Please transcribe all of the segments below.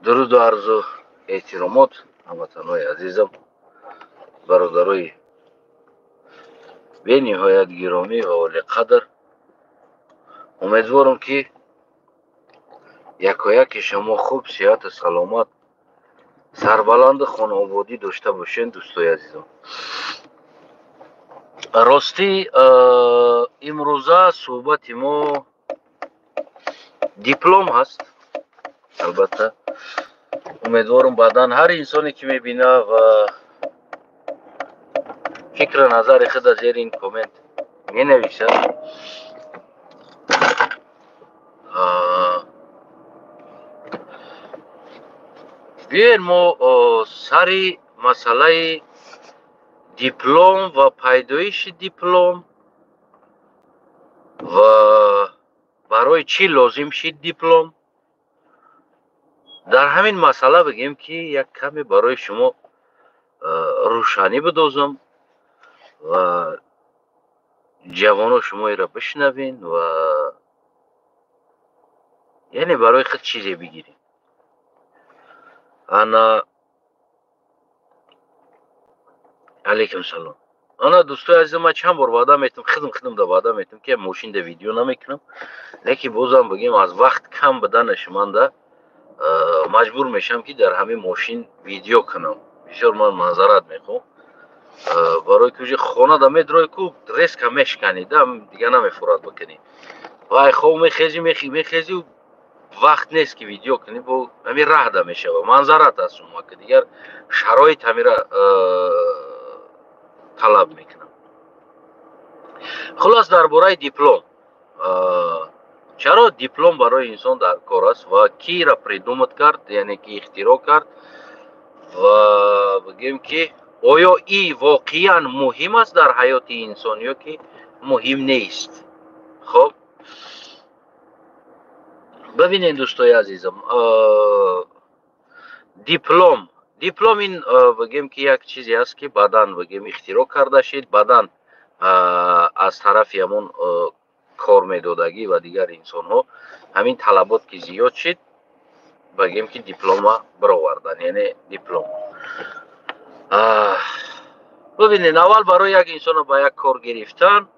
درود و عرض و احترامات هموطنان عزیزم، برادرای به نهایت گرامی و اولی قدر. امیدوارم که یکایک شما خوب، صحت، سلامت، سربلند، خانه آبادی داشته باشین. دوستای عزیزم، راستی امروزه صحبت ما دیپلم هست. البته امیدوارم بعداً هر انسانی که میبینه و فکر نظر خود زیر این کامنت می نویسه، بیاین ما سر مسئله دیپلم و پیدایش دیپلم و برای چی لازم شد دیپلم، در همین مسئله بگیم که یک کمی برای شما روشنی بدازم و جوانو شما را بشنوین و یعنی برای خود چیزی بگیرین. انا علیکم سلام. انا دوستای عزیزم، ما چند بار وعده میتم خدم دا وعده میتم که ماشین دا ویدیو نمیکنم، لیکن بازم بگیم از وقت کم بدن شمانده مجبور میشم که در همین ماشین ویدیو کنم. بسیار من معذرت میخوام، برای که خانه دا میدروی کو ریسک هم میشکنی دم دیگه نمیفورد بکنی وای خواه میخیزی و وقت نیست که ویدیو کنی، با همین راه دا میشه و منظرت هست شما که دیگر شرایط همین را طلب میکنم. خلاص درباره دیپلم، چرا دیپلم برای انسان در کار است و کی را پریدومت کرد، یعنی کی اختراع کرد و بگیم که آیا این واقعا مهم است در حیات انسان یا که مهم نیست. خب ببینید دوستای عزیزم، دیپلم این بگیم که یک چیزی است که بعداً بگیم اختراع کرده شد، بعداً از طرف همون کار میدادگی و دیگر انسان ها همین طلبات که زیاد شد بگیم که دیپلم برآوردن، یعنی دیپلم. ببینید اول برای یک انسان با یک کار گرفتن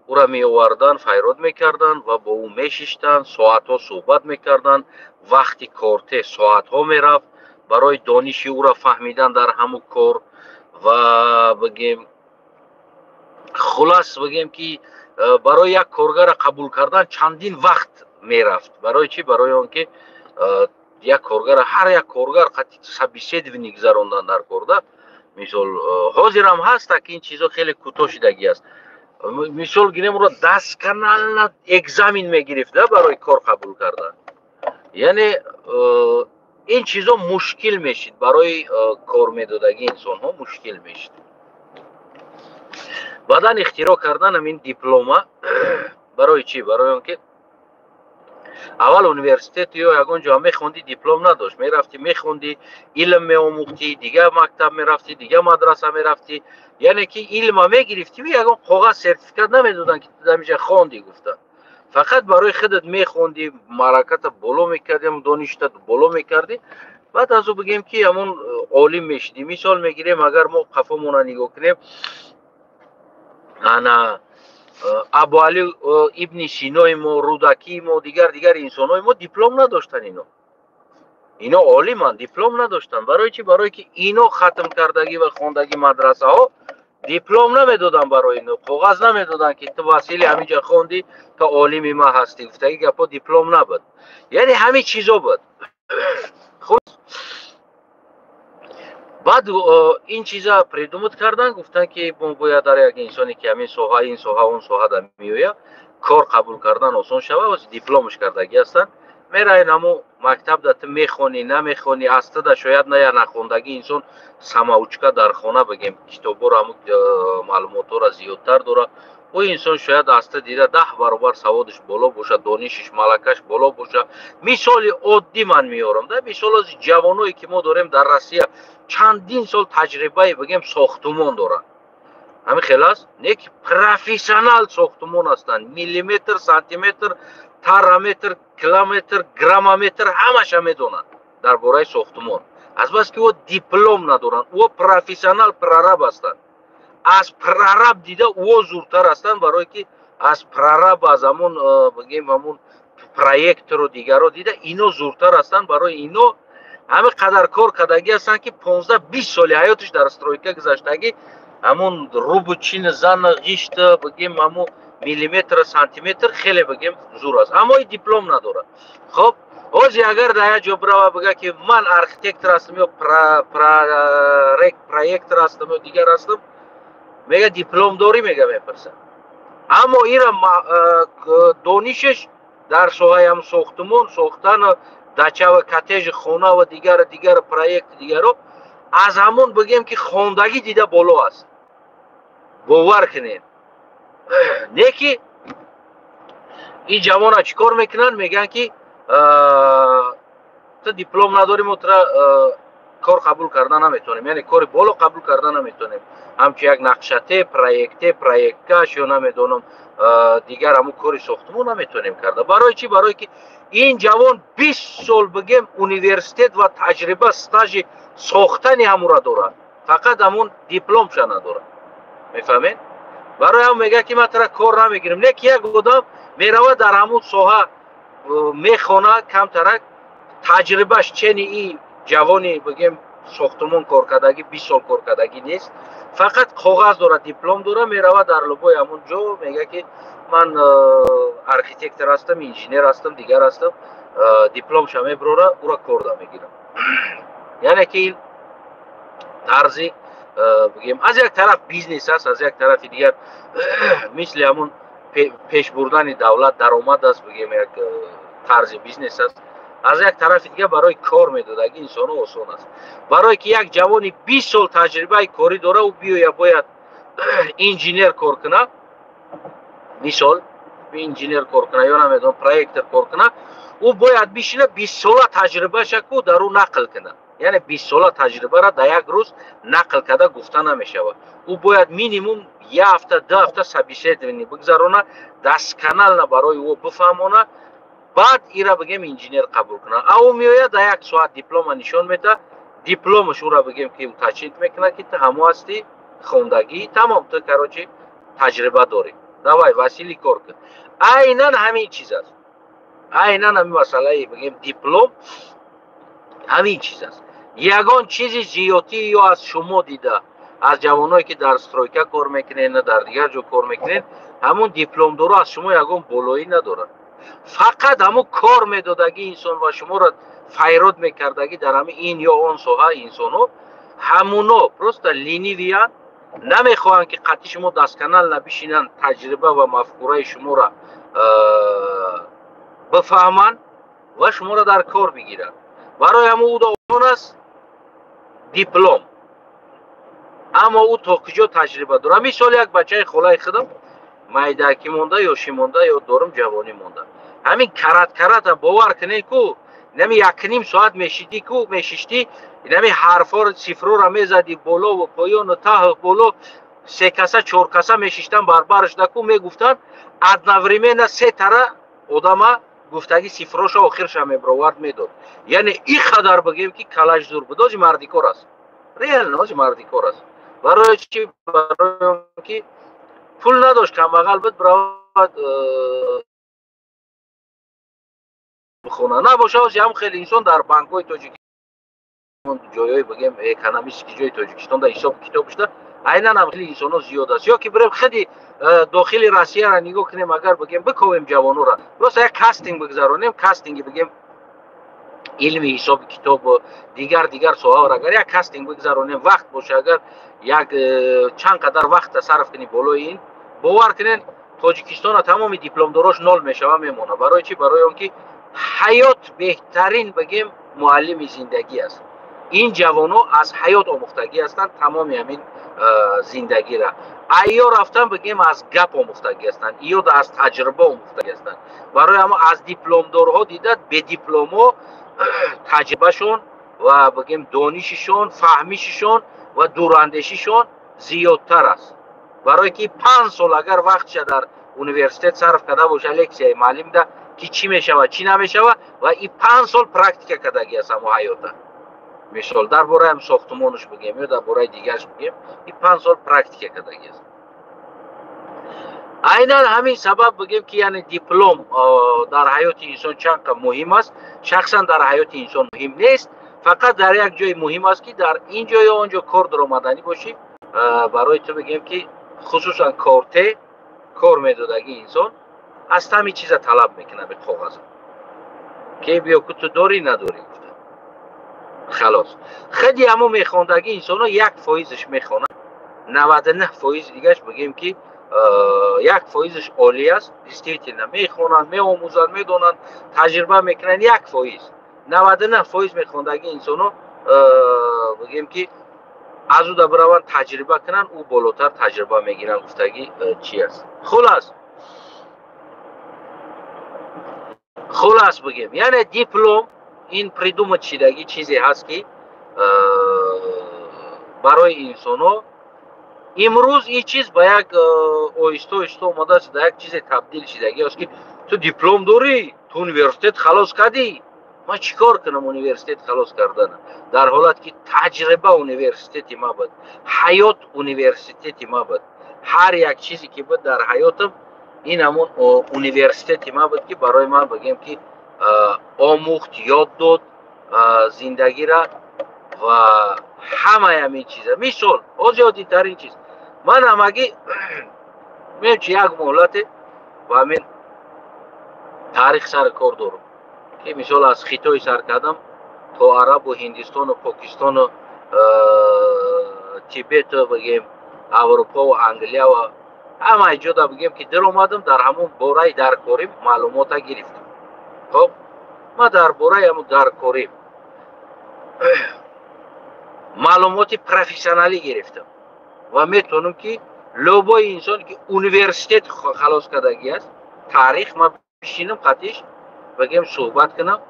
او را می آوردن، فیراد میکردن و با او میشیشتن، ساعت ها صحبت میکردن، وقتی کارته ساعت ها میرفت برای دانش او را فهمیدن در همون کار و بگیم خلاص بگیم که برای یک کارگر قبول کردن چندین وقت میرفت. برای چی؟ برای آنکه یک کارگر، هر یک کارگر قطعی 120 دو نگذراندن در کارده. مثال حاضر هم هست که این چیزا خیلی کوتاه شدگی است. مثال گیریم را دست کنال اگزامین میگرفته برای کار قبول کردن، یعنی این چیزا مشکل میشید برای کار میدادگی انسان ها مشکل میشید. بعدا اختراع کردن همین دیپلم برای چی؟ برای اونکه اول یونیورسیته یا یگان جا میخوندی دیپلم نداشت، میرفتی میخوندی علم میآموختی، دیگه مکتب میرفتی، دیگه مدرسه میرفتی، یعنی که علم میگرفتی و یگان کاغذ سرتیفیکت نمیدادن که دمیجه خواندی. گفتن فقط برای خودت میخوندی، مراکت بالا میکردی، دانشت بالا میکردی، بعد از او بگیم که همون عالم میشدی. مثال میگیریم اگر ما قفامون نگاه کنیم، انا ابو علی ابن سینای ما، رودکی ما، دیگر انسانای ما دیپلم نداشتن. اینا عالمان دیپلم نداشتن. برای چی؟ برای که اینا ختم کردگی و خواندگی مدرسه ها دیپلم نمیدادن، برای اینا کاغذ نمیدادن که تو وسیله همینجا خوندی تا عالم ما هستی. گفتگی گپا دیپلم نبود، یعنی همین چیزا بود. خود بعد این چیزا پریدومت کردن، گفتن که باید در یک انسانی که همین سوها این سوها اون سوها در میویا کار قبول کردن آسان شوه و دیپلمش کردگی هستن. میره نمو مکتب دت میخونی نمیخونی استه دا شاید نه یا نخوندگی انسان سماوچکا در خانه بگیم کتابو را معلومات را زیادتر داره. او انسان شاید استه دیده 10 برابر سوادش بالا باشه، دانشش ملکش بالا باشه. مثال عادی من میارم، ده مثال از جوانایی که ما داریم در روسیه چندین سال تجربه بگیم ساختمان دارن، همین خلاص نیک پروفسیونال ساختمان هستن، میلیمتر، سانتی متر، ترامتر، کیلومتر، گراممتر همش میدونن درباره ساختمان. از بس که او دیپلم ندارن، او پروفسیونال پرارب هستند. از پرارب دیده او زورتر هستند، برای که از پرارب از همون بگیم همون پروژه رو دیگر رو دیده اینا زورتر هستند. برای اینا همه قدر کار کردگی هستند که 15-20 سال حیاتش در استرویکا گذشتگی همون روبو چین زن غیشت بگیم همون میلیمتر سانتیمتر خیلی بگیم زور است، اما این دیپلم نداره. خب اوزی اگر در جا برای بگه که من ارکیتکت هستم یا پروژکتور هستم یا دیگر هستم، میگه دیپلم داری؟ میگه میپرسه. اما این دانشش در سوهای هم ساختمان ساختن دچه و کاتیج خانه و دیگر پروژکت دیگر رو از همون بگیم که خواندگی دیده بالا است. باور کنین. نه که این جوان ها چیکار میکنن؟ میگن که تو دیپلم نداریم و کار قبول کردن نمیتونیم، یعنی کار بالا قبول کردن نمیتونیم، همچه یک نقشته پروژکتش یا نمیدونم دیگر همون کاری ساختمون نمیتونیم کرده. برای چی؟ برای که این جوان 20 سال بگیم انیورسیتت و تجربه استاژ ساختن همون را داره، فقط همون دیپلمش نداره. میفهمین؟ برای هم میگه که ما ترا کار نمیگیریم. نه که یک آدم میروه در همون ساحه میخونه کمترک تجربهش چنی این جوانی بگیم ساختمون کار کردگی 20 سال کار کردگی نیست، فقط کاغذ داره دیپلم داره، میروه در لبای همون جا میگه که من ارکیتکتور هستم، انجینیر هستم، دیگر هستم، دیپلم شما بروره او را کار میگیرم. یعنی که این طرزی بگیم از یک طرف بیزنس است، از یک طرف دیگر مثل همون پیش بردن دولت درآمد است، بگیم یک طرز بیزنس است. از یک طرف دیگه برای کار میدادگی انسان ها آسان است. برای که یک جوانی 20 سال تجربه کاری داره و باید انجینیر کار کنه، مثال انجینیر کار کنه یا نمیدونم پروژکتور کار کنه، او باید بشینه 20 سال تجربه شکو در اون نقل کنه. یعنی 20 سال تجربه را در یک روز نقل کرده گفته نمیشه. او باید مینیمم یک هفته 2 هفته سبیسیت بگذرونه، دست کانال برای او بفهمونه، بعد ایرا بگیم انجینیر قبول کنه. او میآید در یک ساعت دیپلم نشان میده، دیپلمش او را بگیم که تاکید میکنه که تو همو هستی خوندگی تمام، تو کراچی تجربه داری، دوای وسیلی کار کن. عیناً همین چیز است، عیناً همین مسئله بگیم دیپلم همین چیز است. یگان چیزی زیادی یا از شما دیده از جوانایی که در استرویکا کار میکنین در دیگر جا کار میکنین، همون دیپلم داره از شما یگان بالایی ندارن، فقط همون کار میدادگی انسان و شما را فیرود میکردگی در همین این یا اون ساحه انسانو همونو پروست لینی ویان نمیخواهند که قطعی شما دست کانال نبشینن تجربه و مفکوره شما را بفهمن و شما را در کار بگیرن. برای همون او داون است دیپلم، اما او تا کجا تجربه داره. مثال یک بچه خالای خودم مایدکی مونده یا شی مونده یا دارم جوانی مونده، همین کرات باور کنی کو نمی 1.5 ساعت میشیدی کو میشیشتی، نمی حرفا صفرا را میزدی بالا و پایان و ته بالا 3 کاسه 4 کاسه میشیشتن بربرش دکو میگفتن ادنوریمه 3 تره آدم گفتگی صفراش آخرش هم میبرورد میداد. یعنی این قدر بگیم که کلاش زور بود، از مردی کار است، ریال از مردی کار است. برای چی؟ برای که پول نداشت، کم بغل بود برای بخونه نباشه. از هم خیلی انسان در بانک‌های تاجیکستان جایای بگیم اکونومیست جای تاجیکستان در حساب کتابش ده عیناً هم خیلی انسان‌ها زیاد است. یا که بریم خیلی داخل روسیه را نگاه کنیم، اگر بگیم بکویم جوانو را راست یک کاستینگ بگذارونیم، کاستینگ بگیم علمی حساب کتاب و دیگر سوال را اگر یک کاستینگ بگذارونیم وقت باشه، اگر یک چند قدر وقت صرف کنی بالای این، باور کنین تاجیکستان تمام دیپلم داراش نال میشه و میمونه. برای چی؟ برای اونکه حیات بهترین بگیم معلم زندگی است. این جوانو از حیات آموختگی هستند، تمام همین زندگی را ایا رفتن بگیم از گپ آموختگی هستند یا از تجربه آموختگی هستند. برای اما از دیپلم دارها دیدت به دیپلمو تجربهشون و بگیم دانششون فهمیششون و دوراندیشیشون زیادتر است. برای که 5 سال اگر وقتش در انیورسیته صرف کرده باشه لکسیای معلم ده که چی میشه و چی نمیشه و و این 5 سال پرکتیکا کردگی است همو حیاتا. مثال درباره هم ساختمانش بگیم یا درباره دیگرش بگیم، این 5 سال پرکتیکا کردگی است. عیناً همین سبب بگیم که یعنی دیپلم در حیات انسان چقدر مهم است. شخصا در حیات انسان مهم نیست، فقط در یک جای مهم است که در این جای یا آنجا کار درآمدنی باشی. برای تو بگیم که خصوصا کارته کار میدادگی انسان از همین چیزا طلب میکنه به کاغذ که بیا که تو داری نداری خلاص. خیلی همو میخواندگی انسان ها 1% میخوانن، 99% دیگهش بگیم که 1% عالی است. استیتینا میخوانن، میآموزن، میدونن، تجربه میکنن. 1% 99% میخواندگی انسان ها بگیم که از او دبروان تجربه کنن، او بالاتر تجربه میگیرن. گفتگی چی است؟ خلاص بگیم یعنی دیپلم این پریدوم چیدگی چیزی هست که برای انسان ها امروز این چیز با یک آهسته اومده است در یک چیز تبدیل شدگی است که تو دیپلم داری، تو universitet خلاص کردی. من چیکار کنم universitet خلاص کردن، در حالت که تجربه universitet ما بود، حیات universitet ما بود. هر یک چیزی که بود در حیاتم این همون universitet ما بود که برای من بگیم که آموخت، یاد داد زندگی را و همه همین چیزا. مثال آزادی ترین چیز من همگی من یک مهلت و همین تاریخ سر کار دارم که مثال از خطای سر کردم تا عرب و هندستان و پاکستان و تیبت و بگیم اروپا و انگلیا و همه اینجا بگیم که در اومدم در همون باره درکاریم معلومات گرفتم. خب ما در باره همون درکاریم معلومات پروفسیونالی گرفتم و میتونم که لوبای انسان که universitet خلاص کردگی است تاریخ ما بشینم خطیش بگیم صحبت کنم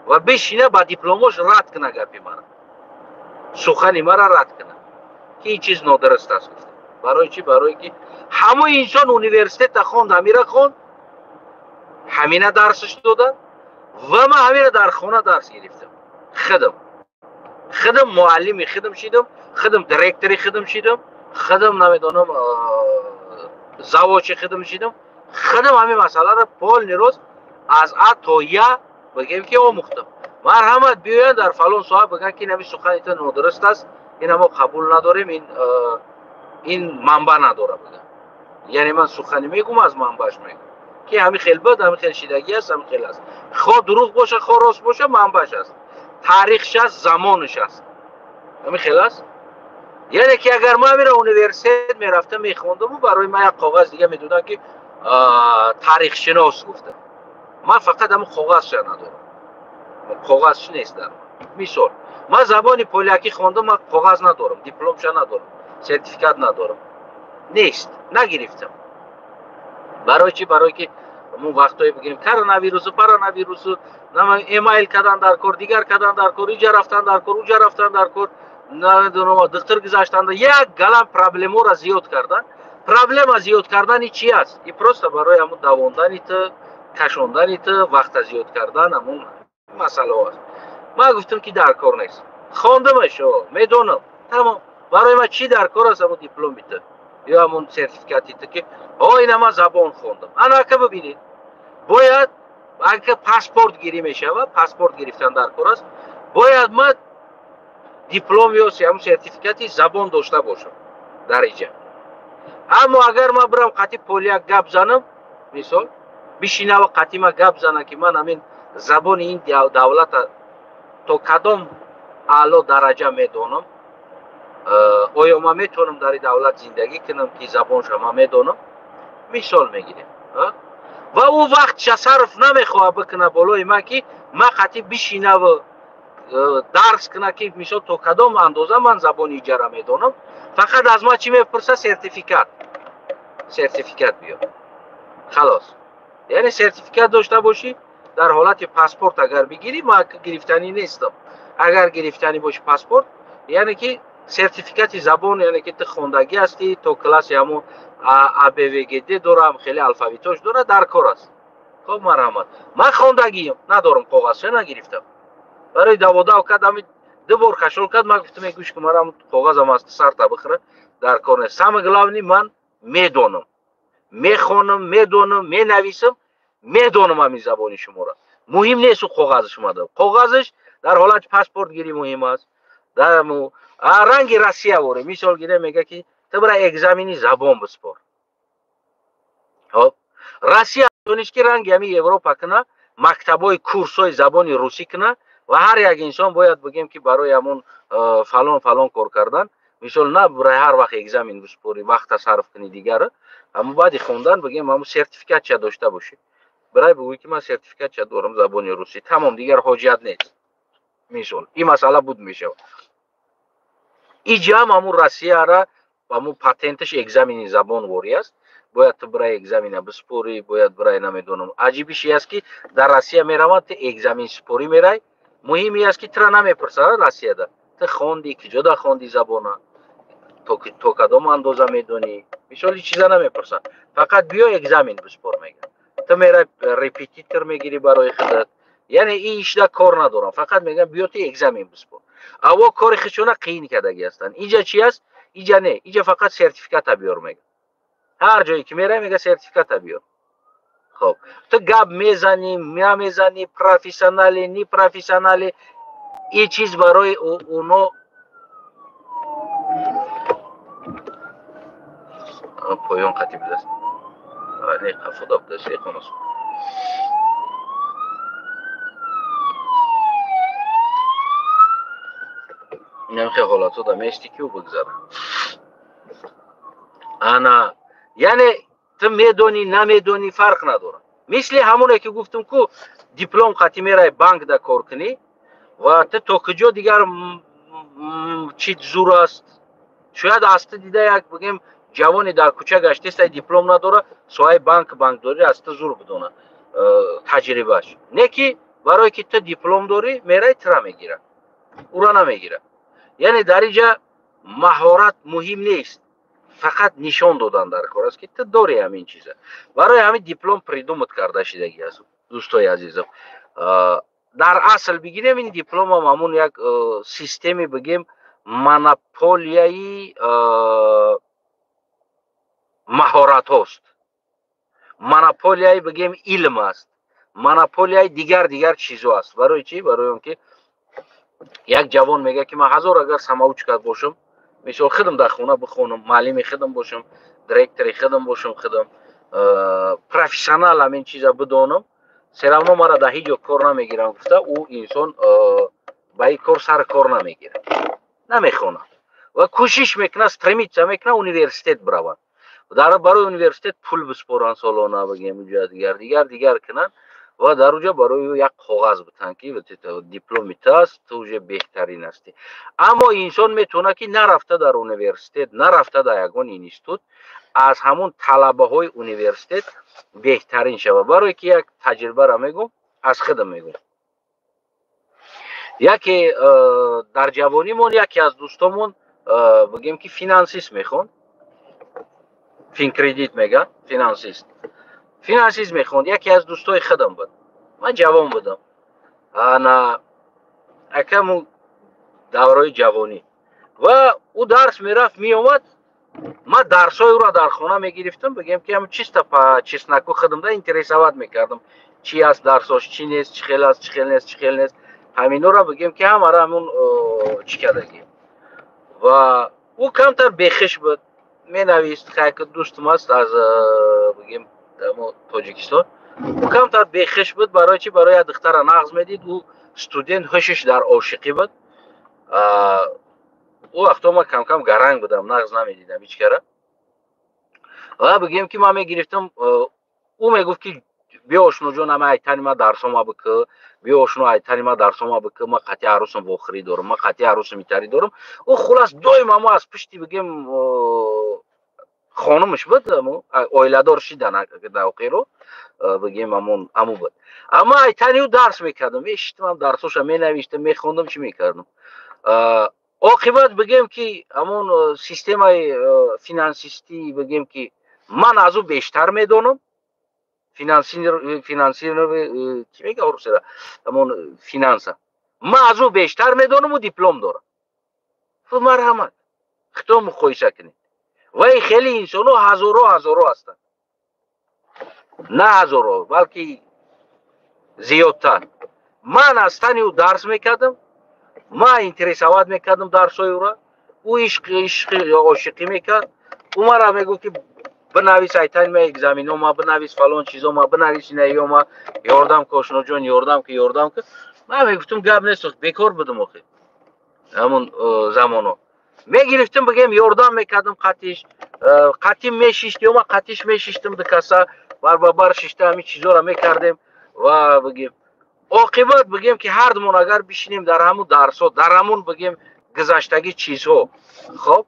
و بشینه با دیپلمش رد کنه گپی مرا، سخنی مرا رد کنه که این چیز نادرست است. برای چی؟ برای که همه انسان universitet خوند، همیره خوند، همینه درسش دادن و من همیره در خانه درس گرفتم. خودم معلمی خودم شدم، خودم دیرکتوری خودم شدم، خودم نمیدونم زواج خودم شدم، خودم همین مسئله را پال نیروز از ا تا ی بگیم که آموختم. مرحمت بیاین در فلان صاحب بگن که نمی سخنیت نادرست است، این ما قبول نداریم، این منبع نداره بگن. یعنی من سخنی میگم از منبعش میگم که همین خیلی بد، همین خیلی شیدگی است، همین خیلی است. خواه دروغ باشه خواه راست باشه منبعش است، تاریخش است، زمانش است، همین خیلی است. یعنی که اگر ما میره universitet میرفتم میخوندم و برای من یک کاغذ دیگه میدادن که تاریخ شناس گفتم، من فقط همون کاغذش ندارم، کاغذش نیست در مثال من زبان پولیاکی خوندم، من کاغذ ندارم، دیپلمش ندارم، سرتیفیکات ندارم، نیست، نگرفتم. برای چی؟ برای که من وقتایی بگیم کرونا ویروس ایمیل کردن در کار، دیگر کردن در کار، اینجا رفتن در کار، اونجا رفتن در کار، نمیدونم دکتر گذاشتن، یک گلم پرابلم را زیاد کردن. پرابلم از زیاد کردن چی است؟ این پروست برای همون دواندن تو، کشوندن تو، وقت زیاد کردن همون مسئله است. من گفتم که در کار نیست، خواندمش میدونم تمام. برای من چی در کار است؟ همون دیپلم بیت یا همون سرتیفیکاتی که این ما زبان خوندم. انا که ببینید باید اگه پاسپورت گیری میشه و پاسپورت گرفتن در کار است، باید ما دیپلم یا همون سرتیفیکاتی زبان داشته باشم در اینجا. اما اگر ما برم قطعی پولیاک گپ زنم، مثال بشینه و قطعی ما گپ زنم که من همین زبان این دولت تا کدام اعلی درجه میدونم، آیا ما میتونم در دولت زندگی کنم که زبانش ما میدونم، مثال میگیریم و او وقت صرف نمیخواه بکنه بالای ما که ما قطعی بشینه و درس کنه که مثال تا کدام اندازه من زبان ایجاره میدونم. فقط از ما چی میپرسه؟ سرتیفیکات بیار خلاص. یعنی سرتیفیکات داشته باشی در حالت پاسپورت اگر بگیری، ما گرفتنی نیستم، اگر گرفتنی باشه پاسپورت یعنی که سرتیفیکات زبان، یعنی که تو خوندگی هستی تو کلاس همون ABVGD داره، هم خیلی الفابیتاش داره، در کار است خب مرحمت من خواندگیم ندارم کاغذ نگرفتم برای دوادو کردم دو بار کشول کرد من گفتم گوش که مرا کاغذم است سر تا بخره در کار نیست سم گلاونی من میدونم میخونم میدونم مینویسم میدونم همین زبان شما را مهم نیست او کاغذ شما دارم کاغذش در حالت پاسپورت گیری مهم است در رنگ روسیه وره مثال گیره میگه که تو برای اگزمینی زبان بسپار خب روسیه دونش که رنگ همی اروپا کنه مکتبای کورسای زبان روسی کنه و هر یک انسان باید بگیم که برای همون فلان کار کردن مثال نه برای هر وقت اگزمین بسپاری وقت صرف کنی دیگه اما بعد خوندن بگیم همون سرتیفیکات چه داشته باشی برای بگویی که من سرتیفیکات چه دارم زبان روسی تمام دیگر حاجت نیست مثال این مسئله بود میشه اینجا هم همون روسیه را همون پاتنتش اگزمین زبان واری است باید تو برای اگزمین بسپوری باید برای نمیدونم عجیبیش است که در روسیه میروند تو اگزمین سپوری میرای مهمی است که ترا نمیپرسه روسیه ده تو خوندی کجا ده خوندی زبان تو کدام اندازه میدونی مثال چیزا نمیپرسن فقط بیا اگزمین بسپور میگن تو میرای ریپیتیتر میگیری برای خودت یعنی این ایش کار ندارم فقط میگن بیا تو اگزمین بسپور اوا کار خشونه قین کردگی هستن اینجا چی است اینجا نه اینجا فقط سرتیفیکات بیار میگه هر جایی که میره میگه سرتیفیکات بیار خب تو گپ میزنی میزنی پروفسیونالی نی پروفسیونالی این چیز برای اونو پایان خطیب است نه خفض دست خونس نمیخواد حالاتو دا میشتی که بگذارم انا یعنی تو میدونی نمیدونی فرق نداره مثل همونه که گفتم کو دیپلم خطی میرای بانک دا کار کنی و تو کجا دیگر چی زور است شاید است دیده یک بگیم جوانی در کوچه گشته است دیپلم نداره سوای بانک داری است زور بدونه تجربهش نه که برای که تو دیپلم داری میرای ترا میگیره او را نمیگیره یعنی در اینجا مهارت مهم نیست فقط نشان دادن در کار است که تو داری همین چیزه برای همین دیپلم پریدومت کرده شدگی است دوستای عزیزم در اصل بگیریم این دیپلم هم همون یک سیستمی بگیم مناپولیایی مهارت هست مناپولیایی بگیم علم است مناپولیایی دیگر چیزو است برای چی برای اون که یک جوان میگه که من هزار اگر سماوچ کرد باشم مثال خودم در خونه بخونم معلم خودم باشم دیرکتور خودم باشم خودم پروفسیونال همین چیزا بدونم سلام مرا در هیچ کار نمیگیرم گفته او انسان با این کار سر کار نمیگیره نمیخونه و کوشش میکنه استرمیت میکنه اونیورسیتت بروند در برای اونیورسیتت پول بسپارن سالانه بگیم دیگر کنن و در اونجا برای یک کاغذ بتن که دیپلمت است تو اونجا بهترین هستی اما انسان میتونه که نرفته در اونیورسیتت نرفته در یگان اینستیتوت از همون طلبه های اونیورسیتت بهترین شود برای که یک تجربه را میگم از خودم میگم یکی در جوانیمون یکی از دوستامون بگیم که فینانسیست میخوان فین کردیت میگن فینانسیست میخوند یکی از دوستای خودم بود من جوان بودم انا اکم دورای جوانی و او درس میرفت میومد ما درسای او را در خانه میگرفتم بگیم که هم چیست نکو خودم دا اینترسوات میکردم چی است درساش چی نیست چی خیلی است چی خیلی نیست همینو را بگیم که همه همون چی کردگیم و او کمتر بخش بود می نویست که دوستم است از بگیم تاجیکستان او کمتر بخش بود برای چی برای دختر نغز میدید او استودنت هشش در عاشقی بود او وقتا ما کم کم گرنگ بودم نغز نمیدیدم هیچ کره و بگیم که ما میگرفتم او میگفت که بیا آشنو جان همه ایتانی ما درسام بکه بیا آشنو ایتانی ما درسام بکه ما قطعی عروسم بخری دارم ما قطعی عروس میتری دارم او خلاص دویم ما از پشتی بگیم خانمش بود اویله دار شیدن دوقی رو بگیم امو بود اما ایتانی او درس میکردم اشتم درسوش می نوشتم میخوندم چی میکردم عاقبت بگیم که همون سیستم فینانسیستی بگیم که من از او بیشتر میدونم فینانسیر چی میگه روسا همون فینانس ما از او بیشتر میدونم و دیپلم دارم. تو مرحمت خطو مقایسه کنید و خیلی انسانو هزارو هستن، نه هزارو بلکه زیادتر. من از تنی او درس میکردم، ما اینترسواد میکردم درسای او را، او عشق عاشقی میکرد. او مرا میگو که بنویس ایتان ما اگزامینو ما بنویس فلان چیزا ما بنویس اینایی ما یاردم کاشنو جان یاردم که من میگفتم گپ نیست بیکار بدم آخه همون زمانو میگرفتم بگم یاردم میکردم قطیم میشیشتیم و قطیش میشیشتم دکاسا بار شیشته همین چیزا را میکردیم و بگیم عاقبت بگیم که هر دومون اگر بشینیم در همون درس‌ها در همون بگیم گذشتگی چیزها، خب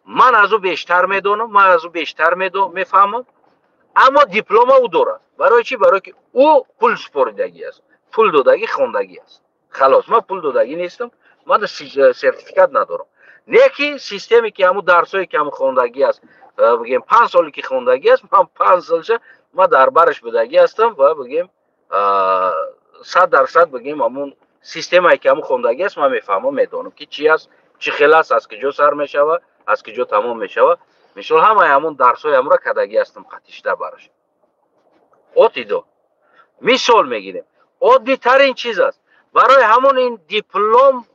من از او بیشتر میدونم، من از او بیشتر میفهمم، اما دیپلم او داره. برای چی؟ برای که او پول سپردگی است، پول دادگی خوندگی است. خلاص من پول دادگی نیستم، من سرتیفیکات ندارم. نیکی سیستمی که همون درسایی که همون خوندگی است، بگیم 5 سالی که خوندگی است، من 5 سالشه من در برش بدگی هستم و بگیم 100% بگیم همون سیستمی که همون خوندگی است من میفهمم میدونم که چی است، چی خلاص از کجا سر میشوه از کجا تمام میشوه. مثال همون درسای امرا کدگی هستم قطیشته برش اوتی دو مثال میگیریم. عادی ترین چیز است برای همون این دیپلم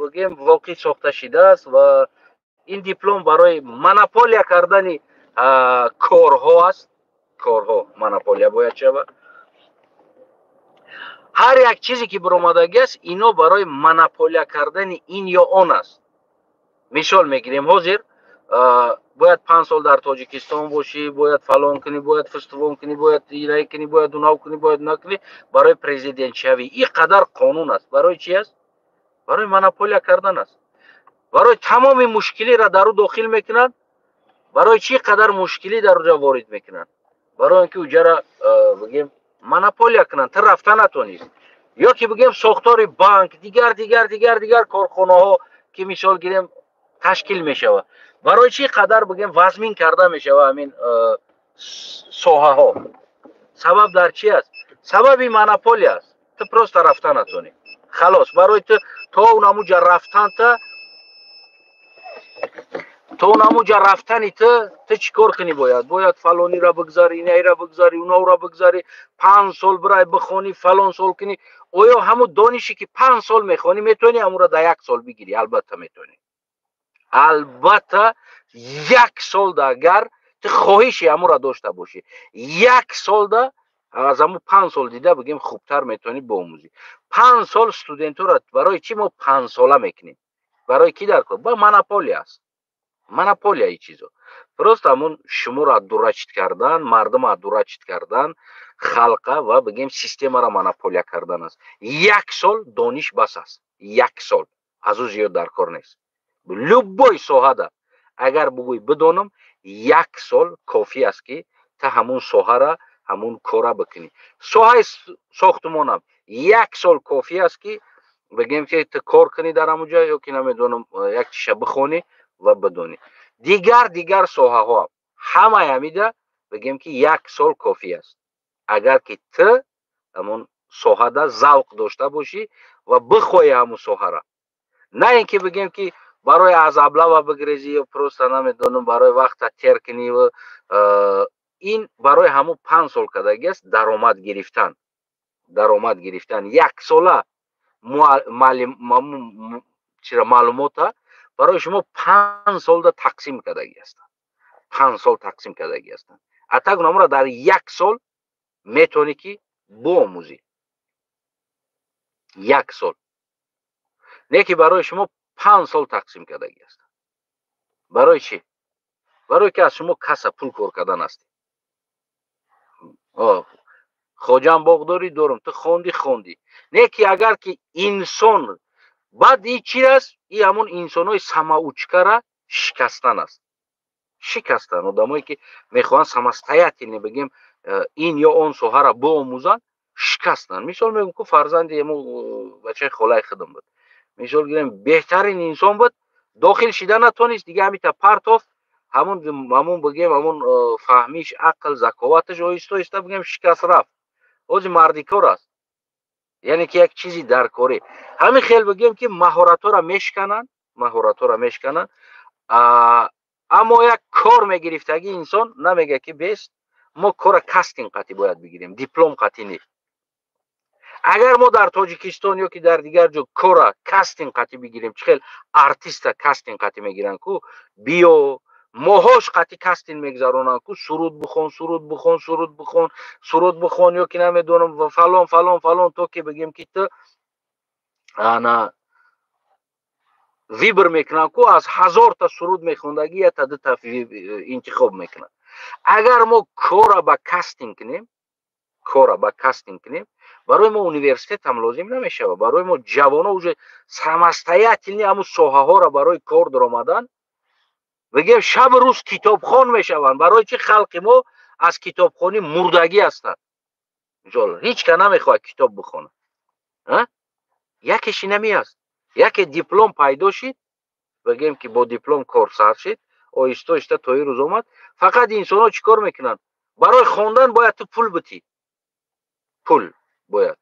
بگیم واقعی ساخته شده است و این دیپلم برای مناپولیا کردن کارها است. کارها مناپولیا باید شود. هر یک چیزی که برآمدگی است اینو برای مناپولیا کردن این یا آن است. مثال میگیریم حاضر باید 5 سال در تاجیکستان باشی، باید فلان کنی، باید فستوان کنی، باید اینایی کنی، باید اوناو کنی، باید نکنی برای پرزیدنت شوی. این قدر قانون است. برای چی است؟ برای مناپولیا کردن است. برای تمام مشکلی را در او داخل میکنن. برای چی قدر مشکلی در اونجا وارد میکنن؟ برای اینکه اونجا را بگیم مناپولیا کنن تا رفتن نتونید. یا که بگیم ساختار بانک دیگر کارخانه ها که مثال گیریم تشکیل میشوه. برای چی قدر بگیم وزمین کرده میشوه همین ساحه ها؟ سبب در چی است؟ سبب مناپولیا است. تو پروست رفتن نتونی. خلاص برای تو اونموجا رفتن تو اونموجا رفتنی تو چیکار کنی؟ باید فلانی را بگذاری، اینایی را بگذاری، اونا را بگذاری، 5 سال برای بخونی، فلان سال کنی. آیا همون دانشی که 5 سال میخونی میتونی همون را در 1 سال بگیری؟ البته میتونی. البته 1 سال ده اگر تو خواهشی همون را داشته باشی 1 سال ده از همون 5 سال دیده بگیم خوبتر میتونی بآموزی. 5 سال استودنت را برای چی ما 5 ساله میکنیم؟ برای کی در کار؟ با مناپولیا است. مناپولیا این چیزا درست همون شما را دورچت کردن، مردم را دورچت کردن، خلقه و بگیم سیستم را مناپولیا کردن است. 1 سال دانش بس است. 1 سال از او زیاد در کار نیست. لبای ساحه ده اگر بگوی بدانم 1 سال کافی است که تا همون ساحه را همون کارا بکنی. ساحه ساختمان هم 1 سال کافی است که بگیم که تو کار کنی در همونجا یا که نمیدونم یک چیشه بخونی و بدونی. دیگر ساحه ها همه همیده بگیم که 1 سال کافی است اگر که تو همون ساحه ده ذوق داشته باشی و بخوای همون ساحه را. نه اینکه بگیم که برای از ابله بگریزی یا پروست نمیدونم برای وقت تیر کنی و این برای همون 5 سال کدگی است. درآمد گرفتن 1 ساله معلومات برای شما 5 سال ده تقسیم کدگی است. 5 سال تقسیم کدگی است. اتا گنامو را در 1 سال میتونی که بآموزی. 1 سال نه که برای شما 5 سال تقسیم کدگی است. برای چی؟ برای که از شما کسب پول کار کردن است. خوجم باغداری دارم تو خوندی نه که اگر که انسان بعد این چی است؟ این همون انسانای سماوچکا را شکستن است. شکستن آدمایی که میخوان سمستایت اینه بگیم این یا اون سوها را بآموزن شکستن. مثال میگم که فرزند بچه خالای خودم بود. مثال گیریم بهترین انسان بود داخل شدن نتونست دیگه همین تا پرتاف همون بگیم همون فهمیش عقل ذکاوتش آیسته آیسته بگیم شکست رفت. اوج مردی کار است، یعنی که یک چیزی در کاری همین خیلی بگیم که مهارت را میشکنن. اما یک کار میگرفتگی انسان نمیگه که بیست ما کار کاستینگ قطعی باید بگیریم، دیپلم قطعی نیست. اگر ما در تاجیکستان یا که در دیگر جا کار کاستینگ قطعی بگیریم، چه خیلی ارتیست کاستینگ قطعی میگیرن کو بیو ماهاش قطعی کاستینگ میگذارونن کو سرود بخون یا که نمیدونم فلان تو که بگیم که تو انا ویبر میکنن کو از 1000 تا سرود میخوندگی یا تا 2 تا انتخاب میکنن. اگر ما کار با کاستینگ کنیم برای ما университет هم لازم نمیشه، برای ما جوانا уже самостоятельно همون ساحه ها را برای کار در آمدن بگیم شب روز کتابخوان میشوند. برای چه خلق ما از کتابخوانی مردگی هستند، هیچ که نمیخواد کتاب بخونه. یکیش نمی است، یک دیپلم پیدا شد بگیم که با دیپلم کار سر شد آیسته آیسته تا این روز آمد. فقط انسان ها چیکار میکنن؟ برای خواندن باید تو پول بتی، باید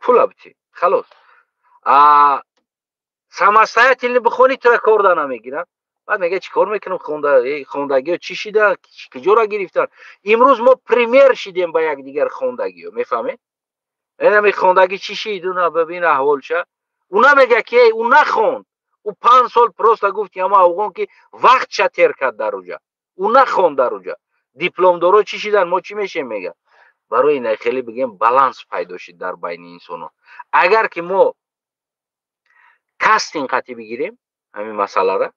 پول بتی خلاص. самостоятельно بخونی تو را کار در نمیگیرن. بعد میگه چیکار میکنم خوندگی چی شده کجا را گرفتن؟ امروز ما پریمیر شدیم با یک دیگر خوندگی میفهمید؟ اینم خوندگی چی شد نه ببین احوالشه. اونا میگه که اون نخوند، او 5 سال پروست گفت اما اوقان که وقت چه تیر کرد در اونجا، اون نخوند در اونجا دیپلم دارو چی شدن ما چی میشیم میگه. برای این خیلی بگیم بالانس پیدا شد در بین انسان ها. اگر که ما کاستینگ قطعی بگیریم همین مسئله را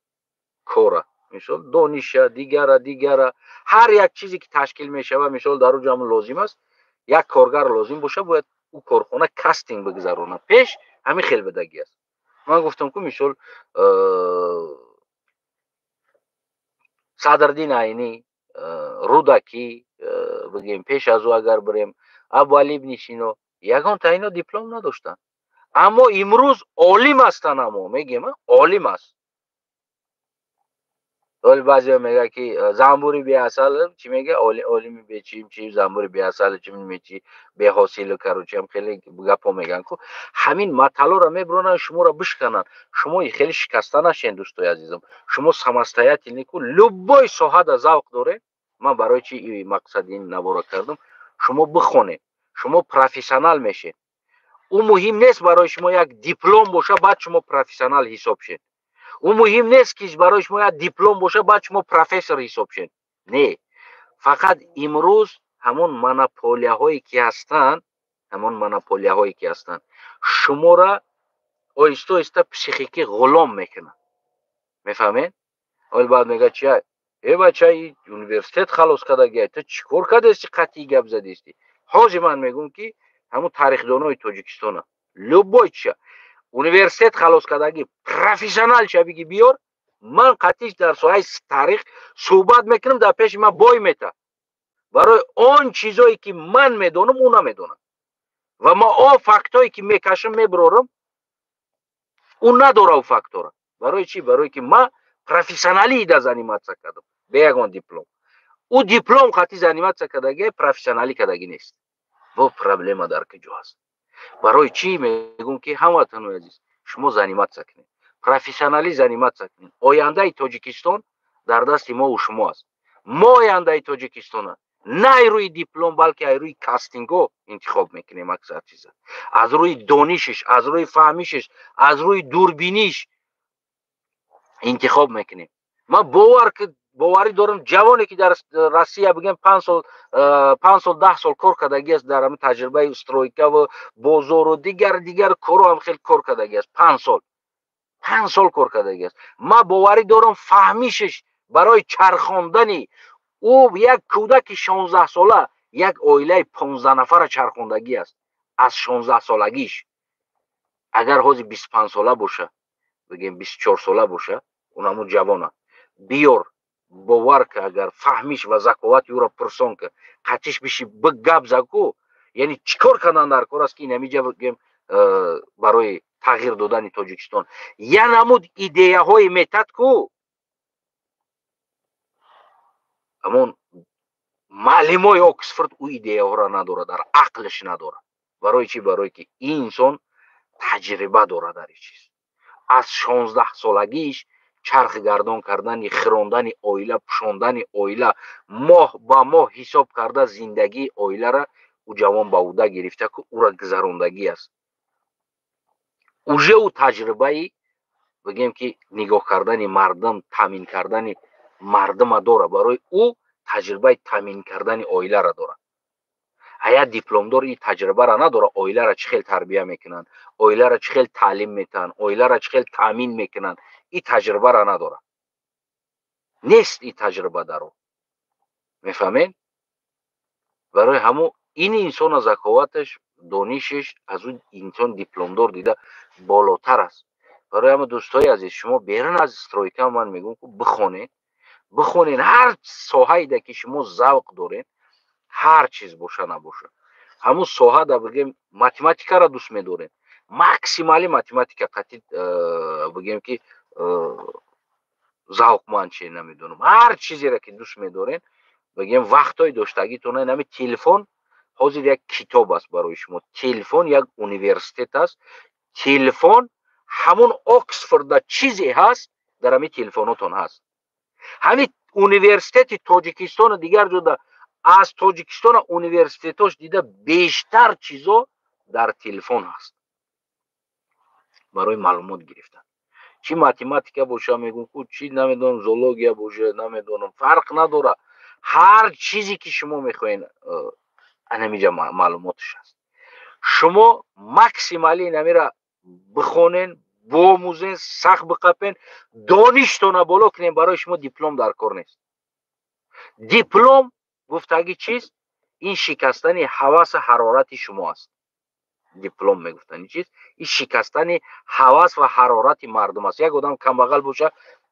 کورا مثال دانش دیگر هر یک چیزی که تشکیل میشه مثال در اونجا هم لازم است یک کارگر لازم باشه، باید او کارخانه کاستینگ بگذارونه پیش. همین خیلی بدگی است. من گفتم که مثال صدرالدین عینی رودکی بگیم پیش از او اگر بریم ابوعلی ابن سینا یگان تا اینا دیپلم نداشتن اما امروز عالم هستن. اما میگیم عالم است. ولی بعضی میگه که زنبوری بی اصل چی میگه عالمی بی چی زنبوری بی اصل چی میگه بی حاصل کرو چی هم خیلی گپا میگن که همین مطلب را میبرن شما را بشکنن. شما خیلی شکسته نشین دوستای عزیزم. شما самостоятельно کو لبای ساحه دا ذوق داره. من برای چی مقصد این نوارا کردم شما بخونه شما پروفسیونال میشه. او مهم نیست برای شما یک دیپلم باشه بعد شما پروفسیونال حساب شید. او مهم نیست که برای شما یک دیپلم باشه بعد شما پروفسور حساب شید. نه، فقط امروز همون مونوپولیا هایی که هستن شما را آیسته آیسته پسیخیکی غلام میکنن. میفهمین؟ اول بعد میگه چیه ای بچه universitet خلاص کردگی تو چیکار کرده استی قطعی گپ زدی استی. حاجی من میگم که همون تاریخ دانای تاجیکستان لبای چیه universitet خلاص کردگی پروفسیونال چه بگی بیار من قطعیش در ساحه تاریخ صحبت میکنم در پیش من بای میته برای آن چیزایی که من میدونم اونا میدونم و ما آن فاکتایی که میکشم میبرارم اون نداره او فاکتورا. برای چی؟ برای که من پروفسیونالی در زنیمت کردم به یگان دیپلم. او دیپلم قطعی زنیمت کردگی پروفسیونالی کردگی نیست. و پرابلم در کجا هست؟ برای چی میگم که هموطنان عزیز شما زنیمت کنید پروفسیونالی زنیمت کنید. آینده تاجیکستان در دست ما و شما است. ما آینده تاجیکستان نه روی دیپلم بلکه روی کاستینگو انتخاب میکنیم. اکثر چیزا از روی دانشش از روی فهمیشش از روی دوربینیش انتخاب میکنیم. من باوری دارم جوانی که در روسیه بگم 5 سال 10 سال کار کردگی است در همین تجربه استرویکا و بازار و دیگر کارو هم خیلی کار کردگی است. 5 سال کار کردگی است. من باوری دارم فهمیشش برای چرخاندنی او یک کودک 16 ساله یک عائله 15 نفر چرخاندگی است از 16 سالگیش. اگر حاضر 25 ساله باشه بگیم 24 ساله باشه اونمو جوانه بیار باور که اگر فهمیش و ذکاوت او را پرسان که قطعش بشی بگب زکو یعنی چیکار کردن در کار است که اینجا بگیم برای تغییر دادن تاجیکستان یا نمود ایده های میتد کو ҳамон маълимои Оксфорд ӯ идеяҳоро надорад, дар ақлш надорад. барои чӣ? Барое ки ин инсон таҷриба дорад дар ин чиз. аз 16 солагииш чарх гардон кардани, хирондани оила, пушондани оила, моҳ ба моҳ ҳисоб карда зиндагии оилара ӯ ҷавон ба ӯҳда гирифта ки ӯра гузарондагӣ аст. уже ӯ таҷрибаи бигем ки нигоҳ кардани мардам, таъмин кардани мардама дорад. барои ӯ таҷрибаи таъмин кардани оилара дорад. ҳаяк дипломдор ин таҷрибара надорад, оилара чӣ хел тарбия мекунанд, оилара чӣ хел таълим метаҳанд, оилара чӣ хел таъмин мекунанд, ин таҷрибара надорад. нест ин таҷриба дар ӯ. мефаҳмед? барои ҳамон ин инсона заковаташ, донишаш аз ӯ инсон дипломдор дида болотар аст. барои ҳама дӯстои азиз, шумо берун аз стройка ман мегӯям ки бихонед ҳар соҳаеда ки шумо завқ доред, ҳар чиз боша набоша, ҳамун соҳада бигем математикаро дӯст медоред, максимали математика қатъи бигем ки завқманд чи намедонам, ҳар чизеро ки дӯст медоред, бигем вақтҳои доштагитона нами телефон ҳозир як китоб аст барои шумо. Телефон як университет аст. Телефон ҳамон Оксфорда чизе ҳаст, дар ҳамин телефонотон ҳаст. ҳамин университети Тоҷикистону дигар ҷода аз Тоҷикистона университетош дида бештар чизо дар телефон ҳаст барои маълумот гирифтан. чӣ математика боша, мегӯям чӣ намедонам зоология боша, намедонам, фарқ надорад. ҳар чизе ки шумо мехоҳед анамиҷа маълумотш ҳаст. шумо максимали намира бихонен, биомӯзен, сахт биқапен, доништона боло кунед, барои шумо диплом дар кор нест. диплом гуфтаги чист? ин шикастани ҳаваса ҳарорати шумо аст. диплом мегуфтани чист? ин шикастани ҳавас ва ҳарорати мардум аст. як одам камбағал боша,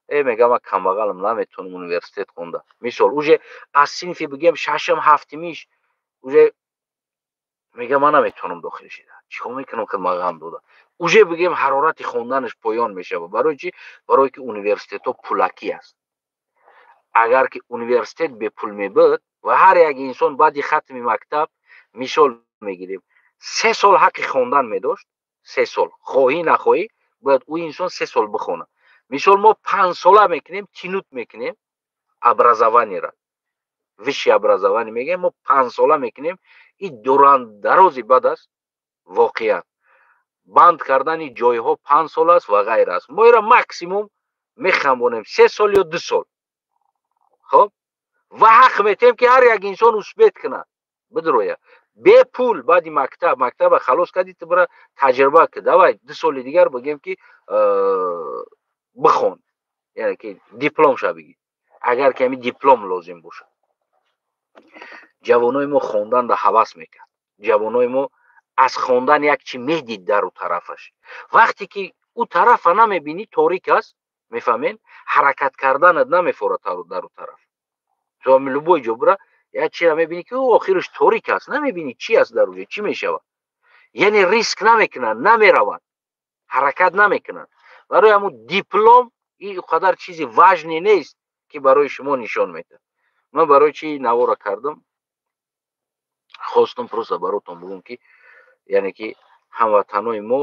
мегӯям ман камбағалам, наметавонам университет хонда. мисол уже аз синфи бигем шашам ҳафтимиш уже мегӯям ман наметавонам дохил шида, чикор мекунам ки ман дода, уже бигем ҳарорати хонданаш поён мешавад. барои чӣ? барое ки университетҳо пулакӣ аст. агар ки университет бепул мебуд ва ҳар як инсон баъди хатми мактаб, мисол мегирем, 3 сол ҳаққи хондан медошт, 3 сол, хоҳӣ нахоҳӣ бояд ӯ инсон 3 сол бихонад. мисол мо 5 сола мекунем, тинут мекунем образованиеро, висшее образование мегӯем, мо 5 сола мекунем. ин дурандарози бад аст. воқеан банд кардани ҷойҳо 5 сол аст ва ғайр аст. мо иро максимум мехамбонем 3 сол ё 2 сол. хоб ва ҳақ метем ки ҳар як инсон усбет кунад, бидроя бепул. баъди мактаба халос кардӣ, ту бира таҷриба кӣ, давай 2 соли дигар бигем ки бихон, яъне ки дипломша бигир, агар ки ҳамин диплом лозим бошад. ҷавонои мо хонданда ҳавас мекард. ҷавонои мо аз хондан як чи медид дар ӯ тарафаш. вақте ки ӯ тарафа намебинӣ, торик аст, мефаҳмед, ҳаракат карданат намефорад дар ӯ тараф. то любой ҷо бира як чиро мебинӣ ки охираш торик аст, намебинӣ чӣ аст дар ӯ ҷо, чӣ мешавад. яъне риск намекунанд, намераванд, ҳаракат намекунанд. барои ҳамун диплом ин қадар чизи важне нест ки барои шумо нишон медиҳад. ман барои чӣ навора кардам, хостам просто баротон бигӯям ки яъне ки ҳамватанои мо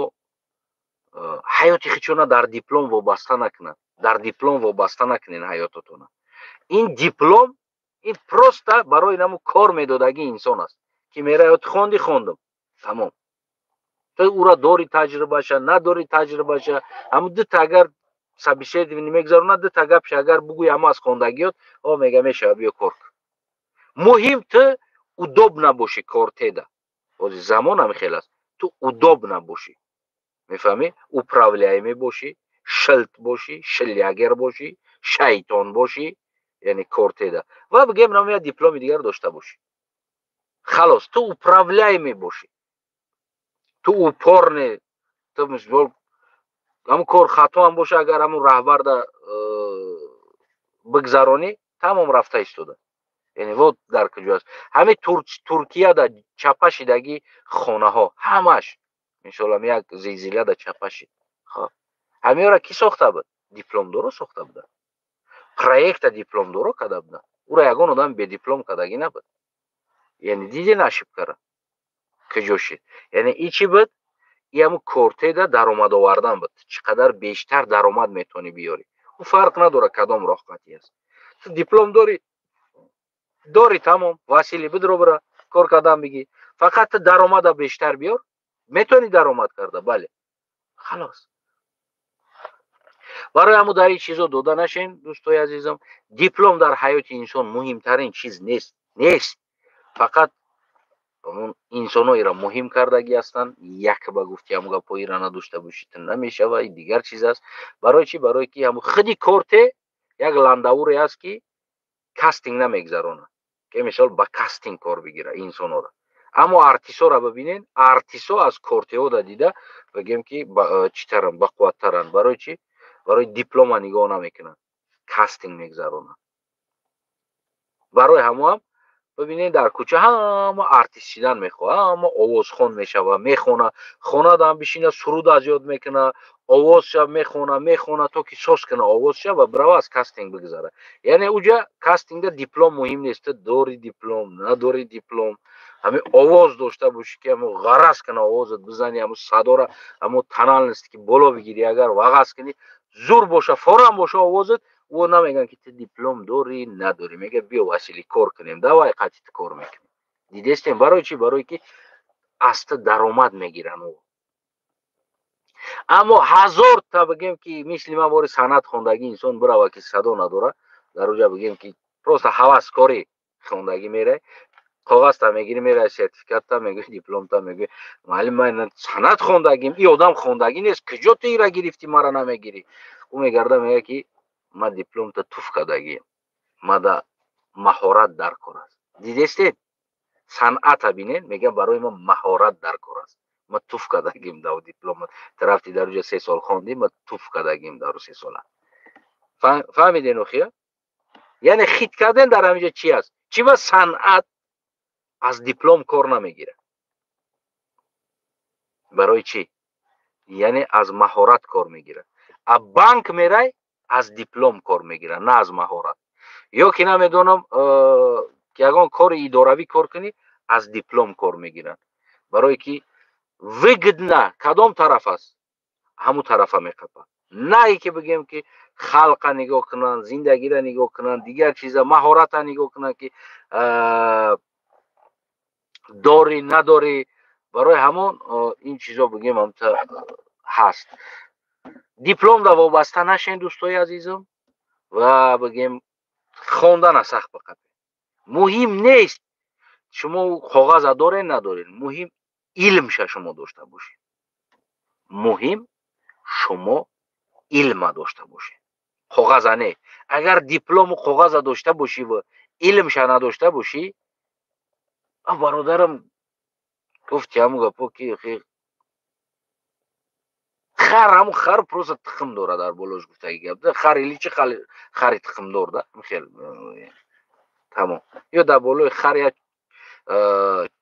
ҳаёти худшона дар диплом вобаста накунанд, дар диплом вобаста накунед ҳаётатона. ин диплом ин просто барои наму кор медодагии инсон аст ки мераёт хондам, тамом. то ӯра дори таҷрибаша, надори таҷрибаша, ҳамун дута агар собеседование мегзаронад, дута гапша агар бигӯи ҳама аз хондагиёт, мега мешава биё кор кун. муҳим ту удобна бошӣ кортеда. ҳозир замон ҳам хел аст. ту удобна бошӣ. мефаҳмӣ? управляемӣ бошӣ, шилт бошӣ, шилягер бошӣ, шайтон бошӣ, яъне кортеда. ва бигем намоя дипломи дигар дошта бошӣ. халос, ту управляемӣ бошӣ. ту упорне, ту мисол ҳамун кор хато ҳам боша, агар ҳамун раҳбарда бигзаронӣ, тамом рафта истода. яъне вот дар куҷо аст. ҳамин Туркияда чапа шидаги хонаҳо ҳамаш, мисолам як зилзилада чапа шид. хоб ҳамиёро ки сохта буд? дипломдоро сохта буданд. проекта дипломдоро карда буданд. او را یگان آدم به دیپلم کدگی نبود. یعنی دیدی نشیب کرد کجوشی. یعنی ای چی بود؟ ای همون کورته دا درآمد آوردن بود. چقدر بیشتر درآمد میتونی بیاری. او فرق نداره کدام راه قطعی است. تو دیپلم داری تمام وسیله بدرو برا کار کردن بگی فقط درآمد بیشتر بیار میتونی درآمد کرده. بله خلاص. برای همون در این چیزا دوده نشین دوستای عزیزم. دیپلم در حیات انسان مهمترین چیز نیست. فقط اون انسانایی را مهم کردگی هستند. یک با گفتی هم گپایی را نداشته باشید نمیشه و دیگر چیز است. برای چی؟ برای که همون خودی کورته یک لنداوری است که کاستینگ نمیگذرونه که مثال با کاستینگ کار بگیره انسانا را. اما ارتیسا را ببینین، ارتیسا از کورته ها دیده بگیم که چیترن با قوتترن. برای چی؟ برای دیپلم نگاه نمیکنن، کاستینگ میگذرونن. برای هم ببینین در کوچه همه ارتیست شدن میخواه، همه آوازخوان میشوه، میخونه، خانه دام بشینه سرود از یاد میکنه، آواز شب میخونه تا که ساز کنه آواز شب و برای از کاستینگ بگذاره. یعنی اوجا کاستینگ دیپلم مهم نیست. داری دیپلم نداری دیپلم، همه آواز داشته باشی که همه غرض کنه آوازت بزنی، همه صدا را همه تنال نیست که بالا بگیری. اگر وغز کنی زور باشه فورم باشه آوازت، او نمیگن که تو دیپلم داری نداری، میگه بیا وسیله کار کنیم دوای قطعی کار میکنیم. دیدستیم برای چی؟ برای که است درآمد میگیرن او. اما هزار تا بگیم که مثل ما بار سند خوندگی انسان برای که صدا نداره در اونجا بگیم که پروسه هوس کاری خوندگی میره، کاغذ تا میگیری میره، سرتیفیکات تا میگیری، دیپلم تا میگیری، معلم من سند خوندگیم این آدم خوندگی نیست کجا تو ایرا گرفتی مرا نمیگیری. او میگرده میگه که ما دیپلم تا توف کردگیم، ما دا مهارت در کار است. دیدستید صنعت بینین میگه برای ما مهارت در کار است. ما توف کردگیم در دیپلم طرفتی در اونجا 3 سال خوندیم، ما توف کردگیم در 3 سال. فهمیدین اخیا؟ یعنی خیت کردن در همینجا چی است؟ چی با صنعت از دیپلم کار نمیگیره. برای چی؟ یعنی از مهارت کار میگیره. از بانک میره از دیپلم کار میگیره نه از مهارت. یا که نمیدونم که اگر کار اداروی کار کنی از دیپلم کار میگیرن. برای که وگدنه کدام طرف است همون طرف میقپه. نه ای که بگیم که خلق نگاه کنن، زندگی را نگاه کنن، دیگر چیزا مهارت نگاه کنن که داری نداری. برای همون این چیزا بگیم هم هست. دیپلم دا وابسته نشین دوستای عزیزم و بگیم خوندن از سخت بقید مهم نیست شما کاغذ دارین ندارین، مهم علم شما داشته باشین. مهم شما علم داشته باشین، کاغذ نه. اگر دیپلم و کاغذ داشته باشی و علم نداشته باشی، برادرم گفت همون گپا که همون خر پروس تخم داره در بلوش گفته گپ خر ایلی چه خری تخم داره خیلی تمام. یا در بالای خر یا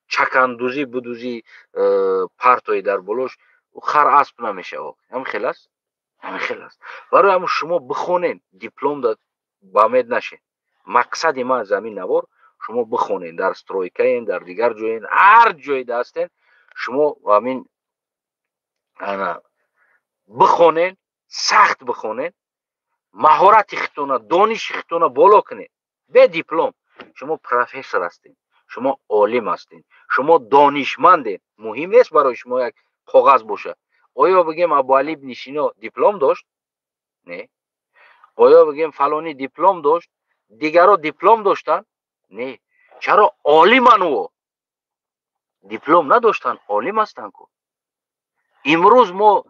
چکندوزی بدوزی پرتوی در بلوش خر اسب نمیشه. هم خیلی است، هم خیلی است. برای همون شما بخونین دیپلم داد با امید نشین. مقصد ما زمین نوار شما بخونین در استرویکین در دیگر جوین هر جای دستین شما همین بخونین، سخت بخونین، مهارت خودتون دانش خودتون بالا کنین. به دیپلم شما پروفسور هستین، شما عالم هستین، شما دانشمندین. مهم نیست برای شما یک کاغذ باشه. آیا بگیم ابو علی ابن سینا دیپلم داشت؟ نه. آیا بگیم فلانی دیپلم داشت؟ دیگرها دیپلم داشتن؟ نه. چرا عالمن او؟ دیپلم نداشتن، عالم هستن کو. امروز ما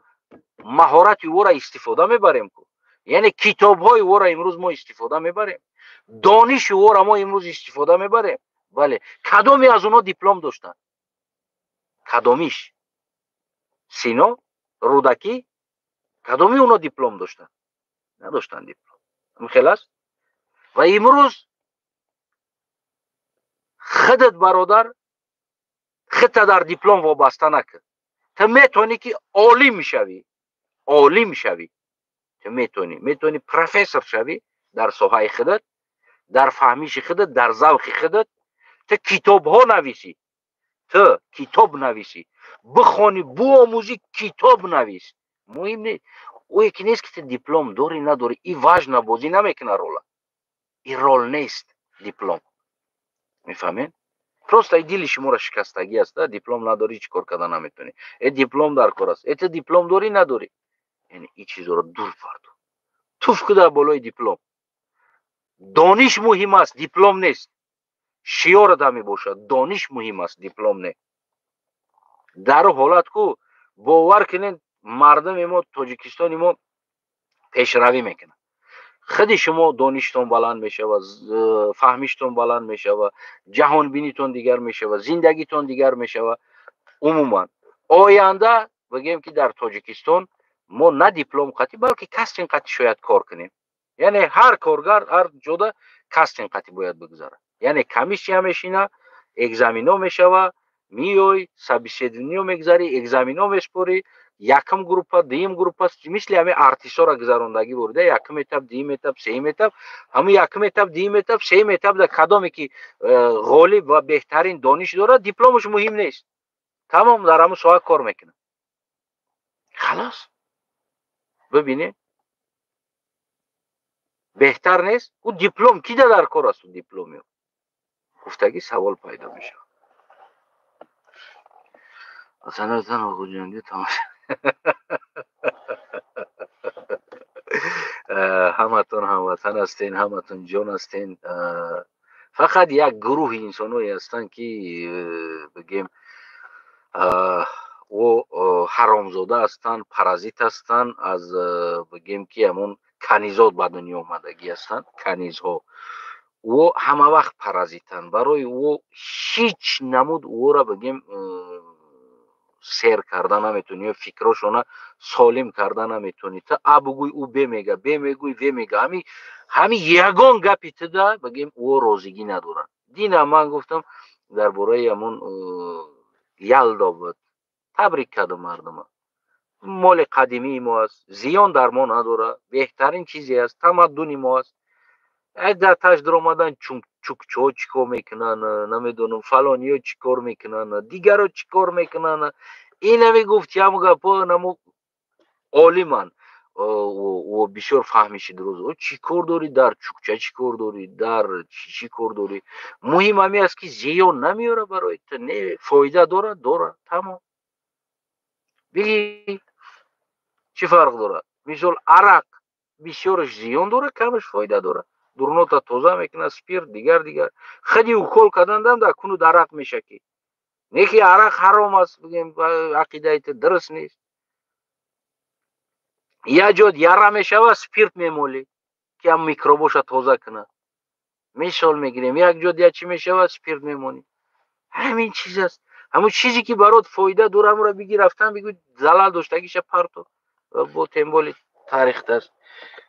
مهارت او را استفاده میبریم کو. یعنی کتاب های او را امروز ما استفاده میبریم، دانش او را ما امروز استفاده میبریم. بله کدامی از اونا دیپلم داشتن؟ کدامیش؟ سینا، رودکی، کدامی اونا دیپلم داشتن؟ نداشتن دیپلم. خیلی است. و امروز خودت برادر خودت در دیپلم وابسته نکن. تو میتونی که عالم میشوی، عالم میشوی. تو میتونی پروفسور شوی در ساحه خودت، در فهمیش خودت، در ذوق خودت تو کتاب ها نویسی، تو کتاب نویسی، بخوانی، بیاموزی، کتاب نویس. مهم نیست او یکی نیست که تو دیپلم داری نداری، این واژن بازی نمیکنه رول. این رول نیست دیپلم. میفهمین؟ پروست ای دل شما را شکستگی است، دیپلم نداری چیکار کردن نمیتونی. ای دیپلم در کار است. ای تو دیپلم داری نداری، یعنی این چیزا رو دور فرد. توف کده بالای دیپلم. دانش مهم است، دیپلم نیست. شیار دمی باشد، دانش مهم است، دیپلم نه. در حالت کو باور کنین مردم ما تاجیکستان ما پیشروی میکنه. خود شما دانشتون بلند میشه و فهمیشتون بلند میشه و جهان بینیتون دیگر میشه و زندگیتون دیگر میشه و عموما آینده بگیم که در تاجیکستان ما نه دیپلم قطعی بلکه کاستینگ قطعی شاید کار کنیم. یعنی هر کارگر هر جوده کاستینگ قطعی باید بگذاره. یعنی کمیسیا میشینه، اگزامینو میشوه، میوی سابسیدینیو میگذاری، اگزامینو میسپوری، یکم گروپ دیم گروپ است، مثل همه آرتیستا را گذراندگی برده، یکم اتاب دیم اتاب سیم اتاب، همه یکم اتاب دیم اتاب سیم اتاب در کدامی که غالب و بهترین دانش داره دیپلمش مهم نیست. تمام در همون ساعت کار میکنه. خلاص ببینید بهتر نیست او دیپلم کی در کار است؟ دیپلمی گفتگی سوال پیدا میشه. اصلا آقا جنگی تماش همتون هموطن هستین، همتون جان هستین. فقط یک گروه انسانایی هستن که بگیم او حرامزاده هستن، پارازیت هستن، از بگیم که همون کنیزات به دنیا آمدگی هستن. کنیزها او همه وقت پارازیتن، برای او هیچ نمود او را بگیم سیر کردن نمیتونی یا فکرشونه سالم کردن نمیتونی. تا ابگوی او بمیگه، بمیگوی ومیگه، همی یگان گپی تده بگیم او روزگی ندارن. دینا من گفتم در برای همون یلدا بود تبریک کردم مردم. مال قدیمی ما است، زیان در ما نداره، بهترین چیزی است، تمدنی ما است. در تاج در آمدن چوکچو چیکار میکنن، نمیدونم فلانی ها چیکار میکنن، دیگر ها چیکار میکنن. این همی گفت همو گپا نمو عالمان و بسیار فهمیشی دروز چی کار داری در چوکچه، چی کار داری در چی کار داری. مهم همی است که زیان نمیاره برای تو، نه فایده داره تمام. بگی چی فرق داره؟ مثال عرق بسیارش زیان داره، کمش فایده داره. درونتا توزه میکنه، سپیر دیگر خیلی اوکول کردن در کنو درق میشه که نیکی عرق حرام است بگیم عقیده ایت درست نیست. یا جد یاره میشه و سپیرت میمولی که هم میکروبوشا توزه کنه. مثال میگیریم یک جد یا چی میشه و سپیرت میمونی. همین چیز است. همون چیزی که برات فایده داره همون را بگی رفتن بگی زلال داشتگیش پرتو با تنبولی تاریخ است.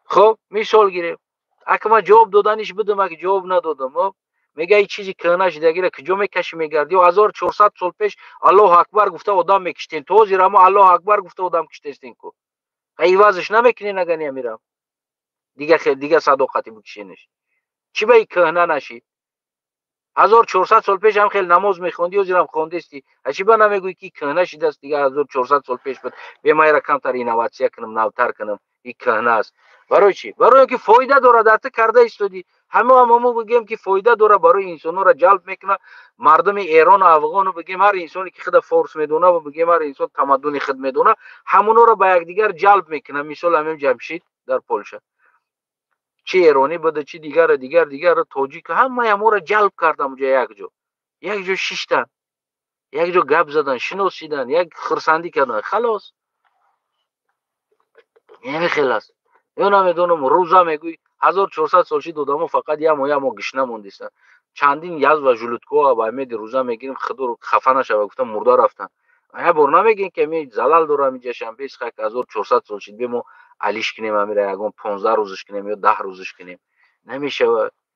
خب مثال گیریم اگه من جواب دادنش بدم، اگه جواب ندادم میگه این چیزی کنه شدگیره که جو میکشی میگردی و 1400 سال پیش الله اکبر گفته آدم میکشتین، تو زیرا الله اکبر گفته آدم کشتین کو ایوازش نمیکنین. اگه نمیرم دیگه خیلی دیگه صداقتی بکشینش چی به کنه نشید. 1400 سال پیش هم خیلی نماز میخوندی و زیرم خوندستی، چی به نمیگویی که کنه شده است دیگه 1400 سال پیش بود. به ما رقم تر اینواسیون کنم، نوتر کنم، این کنه است. برای چی؟ برای اینکه فایده داره در تو کرده استودی. همه بگیم که فایده داره برای انسان‌ها را جلب میکنه. مردم ایران و افغان رو بگیم هر انسانی که خود فارس میدونه و بگیم هر انسان تمدن خود میدونه همونا را به یکدیگر جلب میکنه. مثال همین جمشید در پولشه چه ایرانی بده چه دیگر تاجیک همه ما را جلب کردم اونجا یک جا شیشتن، یک جا گپ زدن، شناسیدن، یک خرسندی کردن، خلاص. یعنی خلاص یا نمیدونم روزا میگوی 1400 سال شد دادم فقط یه ما گشنه موندیستن. چندین یز و جلوتکو و امید روزا میگیریم خدور خفه نشه و گفتم مرده رفتن. آیا برنا میگین که می زلال داره می جشن بیس خک 1400 سال شد بیمو علیش کنیم امیره یگون 15 روزش کنیم یا 10 روزش کنیم نمیشه.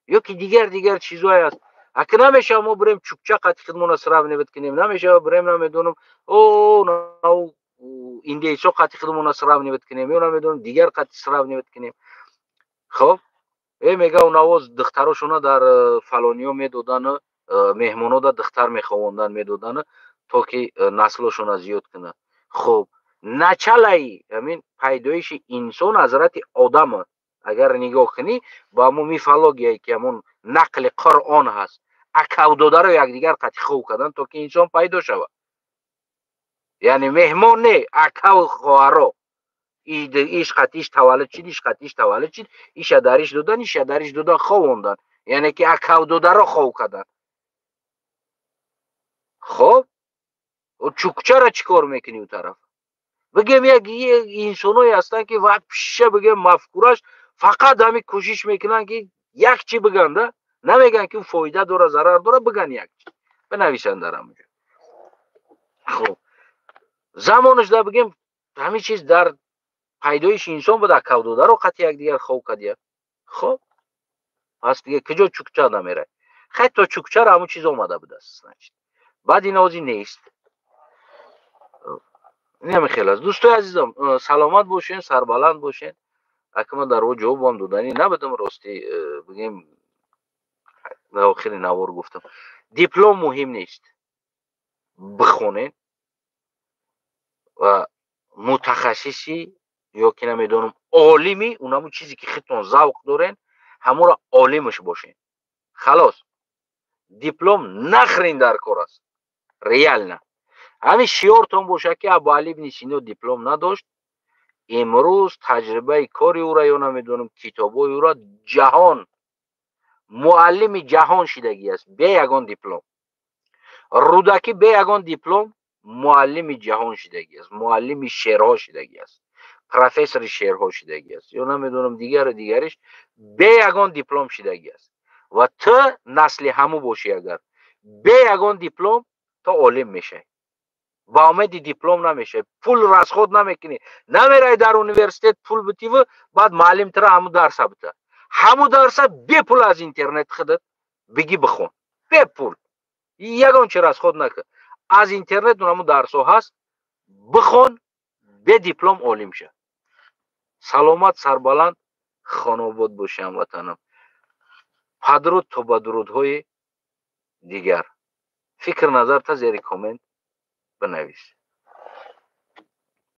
یا که دیگر چیزایی هست اگه نمیشه ما بریم چوکچه قطع خدمون اسراف نبت کنیم، نمیشه بریم نمیدونم او نو ایندیسو قطع خدمون اسراف نبت کنیم یا نمیدونم دیگر قطع اسراف نبت کنیم. خب میگه اوناواز دختراشونا در فلانیا میدادن، مهمونا در دختر میخواوندن میدادن تا که نسلشون زیاد کنه. خب نچلای همین پیدایش انسان حضرت آدم اگر نگاه کنی با همون میفالوگیایی که همون نقل قرآن هست، اکاو داده رو یکدیگر قطع خوب کردن تا که انسان پیدا شود. یعنی مهمان نه، اکاو خواهرا ایش قطیش تولد چید، ایش قطیش تولد چید، ایش دریش دادن، ایش دریش دادن خواهوندن. یعنی که اکاو داده رو خواه کردن. خب و چوکچه را چیکار میکنی اون طرف؟ بگیم یک انسانایی هستن که وقت پیشه بگیم مفکورش فقط همین کوشش میکنن که یک چی بگن ده، نمیگن که فایده داره ضرر داره، بگن یک چی بنویسن در همونجا. خب زمانش ده بگیم همین چیز در پیدایش انسان بود، اکاو داده رو قطع یک دیگر خواه کردی. خب پس دیگه کجا چوکچه نمیره؟ خیلی تا چوکچه را همون چیز آمده بود است. بعد این آزی نیست. نمی خیلی است. دوستای عزیزم سلامت باشین، سربلند باشین. اکما در او جواب هم دادنی نبودم راستی بگیم در آخر نوار گفتم دیپلم مهم نیست، بخونین و متخصصی یا که نمیدونم عالمی اونمون چیزی که خودتون ذوق دارین همون را عالمش باشین. خلاص دیپلم نخرین در کار است، ریال نه. همین شیارتون باشه که ابو علی بن سینا دیپلم نداشت، امروز تجربه کاری او را یا نمیدونم کتابای او را جهان معلم جهان شدگی است به یگان دیپلم. رودکی به یگان دیپلم معلم جهان شدگی است، معلم شعرها شدگی است، پروفسور شعرها شدگی است یا نمیدونم دیگرش به یگان دیپلم شدگی است. و تو نسل همو باشی اگر به یگان دیپلم تا عالم میشه، با امید دیپلم نمیشه، پول راز خود نمیکنی، نمیره در انیورسیتت پول بتی و بعد معلم تر همو درس بی پول از اینترنت خودت بگی بخون بی پول، یگان چرا از خود نکن، از اینترنت همو درس ها هست بخون به دیپلم عالم شه. سلامت سربلند خانواد باشه هموطنم. پدرود تا بدرودهای دیگر. فکر نظر تا زیر کامنت بنویس.